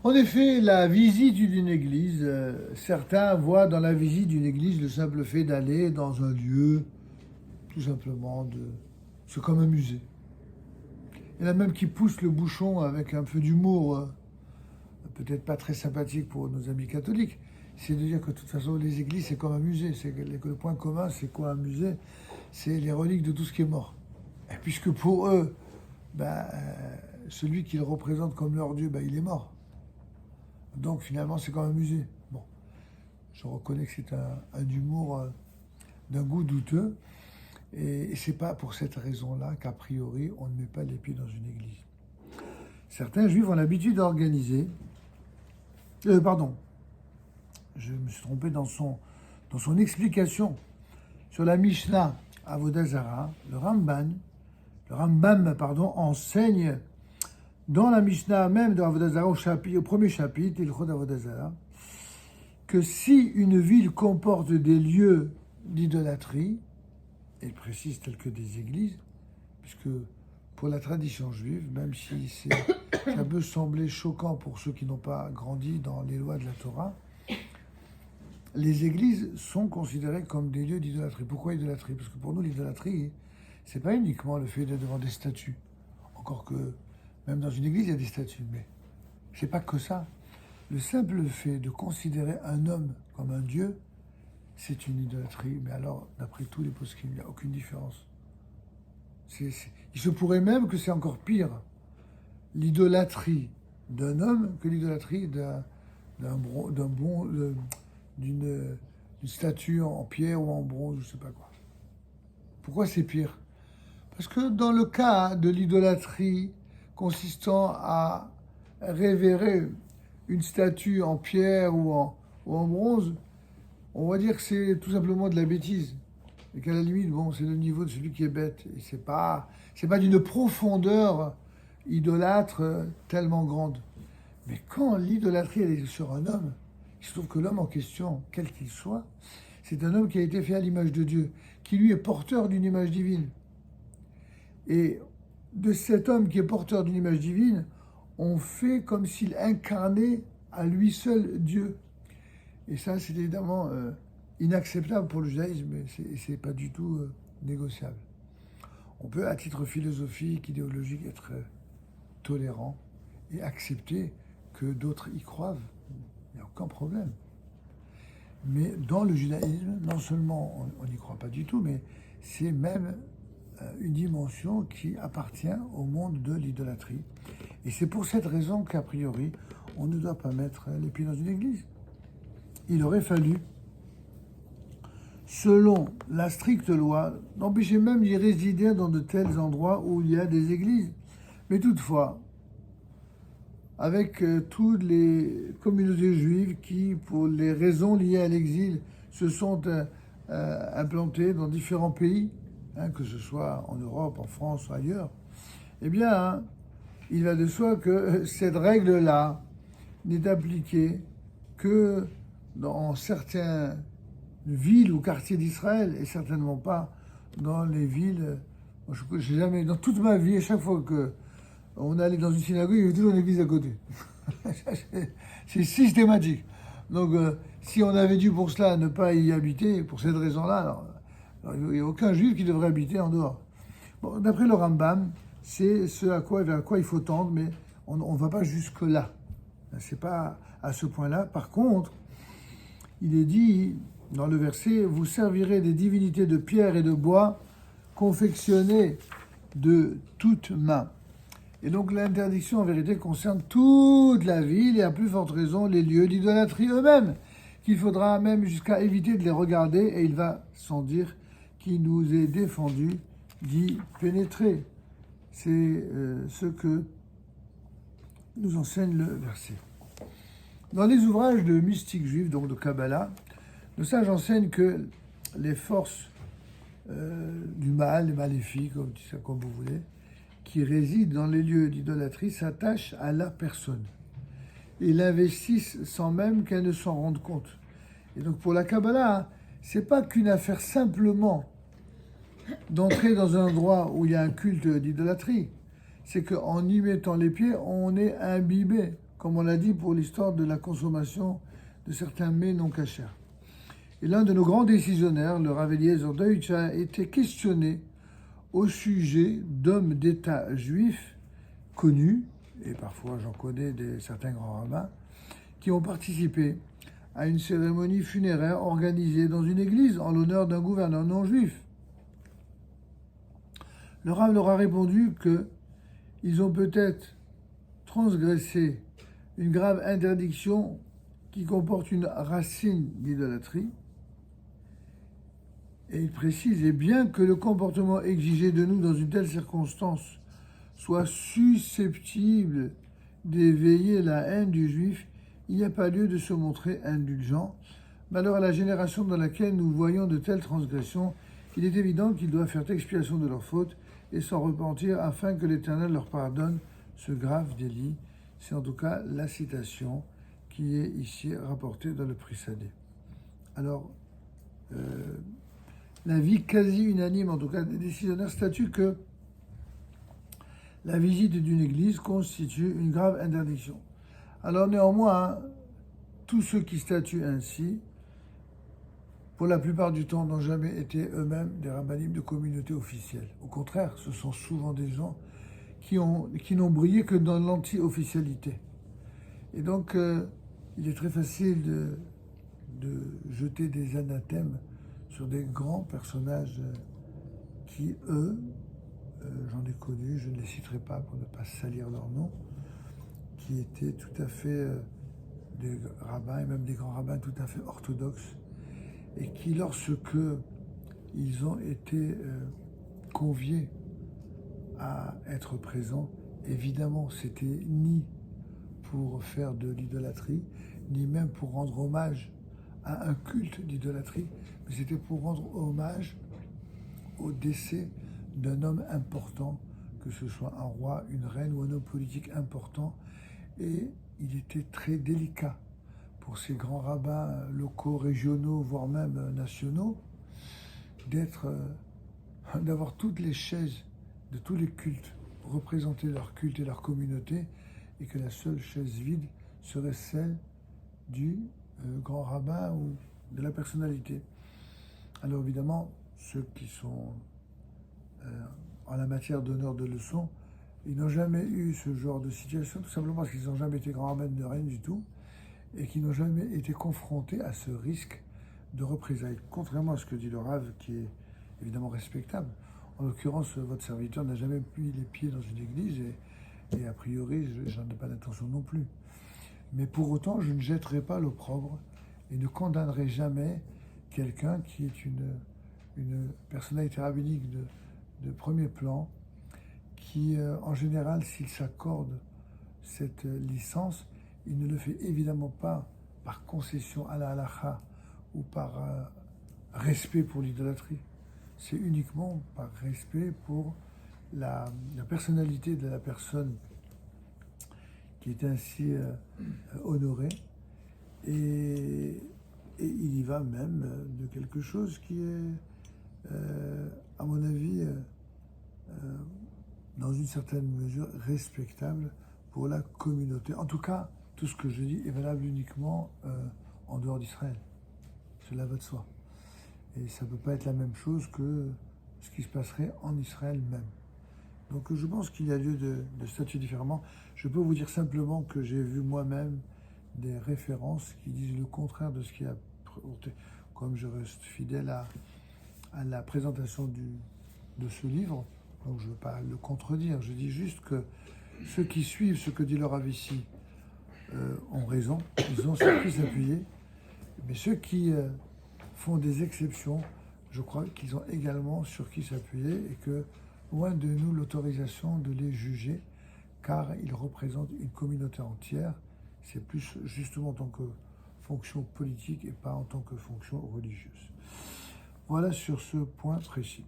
En effet, la visite d'une église, certains voient dans la visite d'une église le simple fait d'aller dans un lieu, tout simplement, c'est comme un musée. Il y en a même qui poussent le bouchon avec un peu d'humour, peut-être pas très sympathique pour nos amis catholiques. C'est de dire que de toute façon, les églises, c'est comme un musée. C'est que le point commun, c'est quoi un musée? C'est les reliques de tout ce qui est mort. Et puisque pour eux, ben, celui qu'ils représentent comme leur Dieu, ben, il est mort. Donc finalement, c'est comme un musée. Bon, je reconnais que c'est un humour d'un goût douteux. Et c'est pas pour cette raison-là qu'a priori, on ne met pas les pieds dans une église. Certains juifs ont l'habitude d'organiser. Pardon, je me suis trompé dans son explication sur la Mishnah Avodah Zarah. Le Rambam, enseigne dans la Mishnah même de Avodah Zarah au premier chapitre, Ilchot Avodah Zarah, que si une ville comporte des lieux d'idolâtrie, et il précise tels que des églises, puisque pour la tradition juive, même si ça peut sembler choquant pour ceux qui n'ont pas grandi dans les lois de la Torah, les églises sont considérées comme des lieux d'idolâtrie. Pourquoi idolâtrie? Parce que pour nous, l'idolâtrie, c'est pas uniquement le fait d'être devant des statues. Encore que, même dans une église, il y a des statues, mais c'est pas que ça. Le simple fait de considérer un homme comme un dieu, c'est une idolâtrie. Mais alors, d'après tous les poskim, il n'y a aucune différence. Il se pourrait même que c'est encore pire, l'idolâtrie d'un homme que l'idolâtrie d'une statue en pierre ou en bronze, je ne sais pas quoi. Pourquoi c'est pire? Parce que dans le cas de l'idolâtrie consistant à révérer une statue en pierre ou en bronze, on va dire que c'est tout simplement de la bêtise. Et qu'à la limite, bon, c'est le niveau de celui qui est bête. Et c'est pas d'une profondeur idolâtre tellement grande. Mais quand l'idolâtrie elle est sur un homme, il se trouve que l'homme en question, quel qu'il soit, c'est un homme qui a été fait à l'image de Dieu, qui lui est porteur d'une image divine. Et de cet homme qui est porteur d'une image divine, on fait comme s'il incarnait à lui seul Dieu. Et ça, c'est évidemment inacceptable pour le judaïsme, mais c'est pas du tout négociable. On peut, à titre philosophique, idéologique, être tolérant et accepter que d'autres y croient. Il n'y a aucun problème. Mais dans le judaïsme, non seulement on n'y croit pas du tout, mais c'est même une dimension qui appartient au monde de l'idolâtrie. Et c'est pour cette raison qu'a priori, on ne doit pas mettre les pieds dans une église. Il aurait fallu, selon la stricte loi, d'empêcher même d'y résider dans de tels endroits où il y a des églises. Mais toutefois, avec toutes les communautés juives qui, pour les raisons liées à l'exil, se sont implantées dans différents pays, que ce soit en Europe, en France ou ailleurs, eh bien, il va de soi que cette règle-là n'est appliquée que dans certaines villes ou quartiers d'Israël, et certainement pas dans les villes. J'ai jamais, dans toute ma vie, à chaque fois que on allait dans une synagogue, il y avait toujours une église à côté. C'est systématique. Donc, si on avait dû pour cela ne pas y habiter, pour cette raison-là, alors il n'y a aucun juif qui devrait habiter en dehors. Bon, d'après le Rambam, c'est ce vers quoi il faut tendre, mais on ne va pas jusque-là. C'est pas à ce point-là. Par contre, il est dit dans le verset, vous servirez des divinités de pierre et de bois confectionnées de toutes mains. Et donc l'interdiction en vérité concerne toute la ville et à plus forte raison les lieux d'idolâtrie eux-mêmes, qu'il faudra même jusqu'à éviter de les regarder, et il va sans dire qu'il nous est défendu d'y pénétrer. C'est ce que nous enseigne le verset. Dans les ouvrages de mystiques juifs, donc de Kabbalah, le sage enseigne que les forces du mal, les maléfiques, comme vous voulez, qui résident dans les lieux d'idolâtrie s'attachent à la personne et l'investissent sans même qu'elle ne s'en rende compte. Et donc pour la Kabbalah, c'est pas qu'une affaire simplement d'entrer dans un endroit où il y a un culte d'idolâtrie, c'est qu'en y mettant les pieds, on est imbibé, comme on l'a dit pour l'histoire de la consommation de certains mets non cachers. Et l'un de nos grands décisionnaires, le Rav Eliezer Deutsch, a été questionné au sujet d'hommes d'État juifs connus, et parfois j'en connais certains grands rabbins, qui ont participé à une cérémonie funéraire organisée dans une église en l'honneur d'un gouverneur non juif. Le Rav leur a répondu qu'ils ont peut-être transgressé une grave interdiction qui comporte une racine d'idolâtrie. Et il précise, et bien que le comportement exigé de nous dans une telle circonstance soit susceptible d'éveiller la haine du juif, il n'y a pas lieu de se montrer indulgent. Malheur à la génération dans laquelle nous voyons de telles transgressions, il est évident qu'ils doivent faire expiation de leurs fautes et s'en repentir afin que l'Éternel leur pardonne ce grave délit. C'est en tout cas la citation qui est ici rapportée dans le Prisadé. Alors, l'avis quasi unanime, en tout cas des décisionnaires, statue que la visite d'une église constitue une grave interdiction. Alors néanmoins, tous ceux qui statuent ainsi, pour la plupart du temps, n'ont jamais été eux-mêmes des rabbinim de communauté officielle. Au contraire, ce sont souvent des gens qui n'ont brillé que dans l'anti-officialité. Et donc, il est très facile de jeter des anathèmes sur des grands personnages qui, eux, j'en ai connu, je ne les citerai pas pour ne pas salir leur nom, qui étaient tout à fait des rabbins, et même des grands rabbins tout à fait orthodoxes, et qui, lorsque ils ont été conviés à être présents, évidemment, c'était ni pour faire de l'idolâtrie, ni même pour rendre hommage à un culte d'idolâtrie, mais c'était pour rendre hommage au décès d'un homme important, que ce soit un roi, une reine ou un homme politique important. Et il était très délicat pour ces grands rabbins locaux, régionaux, voire même nationaux, d'avoir toutes les chaises de tous les cultes, représenter leur culte et leur communauté, et que la seule chaise vide serait celle du grand rabbin ou de la personnalité. Alors évidemment, ceux qui sont en la matière d'honneur de leçon, ils n'ont jamais eu ce genre de situation, tout simplement parce qu'ils n'ont jamais été grands rabbins de rien du tout, et qui n'ont jamais été confrontés à ce risque de représailles. Contrairement à ce que dit le Rav, qui est évidemment respectable. En l'occurrence, votre serviteur n'a jamais mis les pieds dans une église, et a priori, j'en ai pas l'intention non plus. Mais pour autant, je ne jetterai pas l'opprobre et ne condamnerai jamais quelqu'un qui est une personnalité rabbinique de premier plan, qui, en général, s'il s'accorde cette licence, il ne le fait évidemment pas par concession à la halakha ou par respect pour l'idolâtrie. C'est uniquement par respect pour la personnalité de la personne qui est ainsi honorée. Et il y va même de quelque chose qui est, à mon avis, dans une certaine mesure respectable pour la communauté. En tout cas, tout ce que je dis est valable uniquement en dehors d'Israël. Cela va de soi. Et ça ne peut pas être la même chose que ce qui se passerait en Israël même. Donc je pense qu'il y a lieu de statuer différemment. Je peux vous dire simplement que j'ai vu moi-même des références qui disent le contraire de ce qui a présenté. Comme je reste fidèle à la présentation de ce livre, donc je ne veux pas le contredire. Je dis juste que ceux qui suivent ce que dit le Rav ici ont raison, ils ont sur qui s'appuyer. Mais ceux qui font des exceptions, je crois qu'ils ont également sur qui s'appuyer, et que loin de nous l'autorisation de les juger, car ils représentent une communauté entière. C'est plus justement en tant que fonction politique et pas en tant que fonction religieuse. Voilà sur ce point précis.